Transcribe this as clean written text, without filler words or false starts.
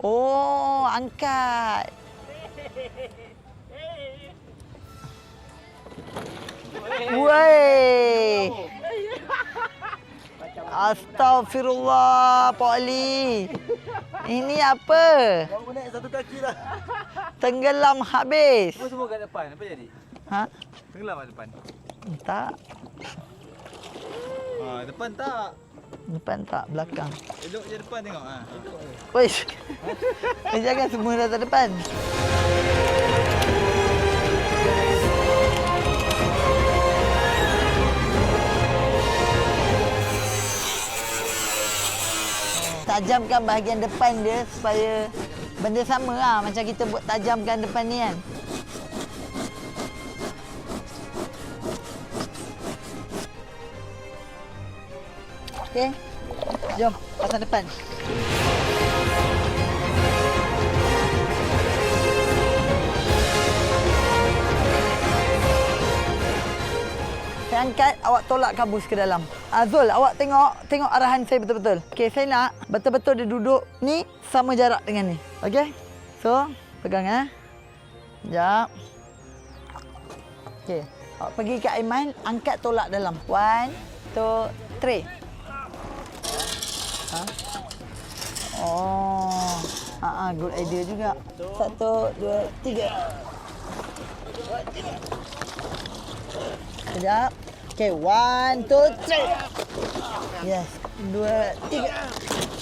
Oh, angkat. Woi. Astaghfirullah, Pak Ali. Ini apa? Kau naik satu kaki lah. Tenggelam habis. Semua kat depan. Apa jadi? Ha? Tenggelam kat depan. Tak. Depan tak. Depan tak, belakang. Elok je depan tengok. Elok je. Woi. Jangan semua datang depan. Tajamkan bahagian depan dia supaya benda sama lah macam kita buat tajamkan depan ni kan. Okey. Jom pasang depan. Saya angkat, awak tolak kabus ke dalam. Azul, awak tengok arahan saya betul-betul. Okey, saya nak betul-betul dia duduk ni sama jarak dengan ni. Okey? So, pegang Sekejap. Okey, awak pergi ke Aiman, angkat tolak dalam. 1, 2, 3. Oh. Good idea juga. 1, 2, 3. Sekejap. Okay, 1, 2, 3. Yes. 2, 3.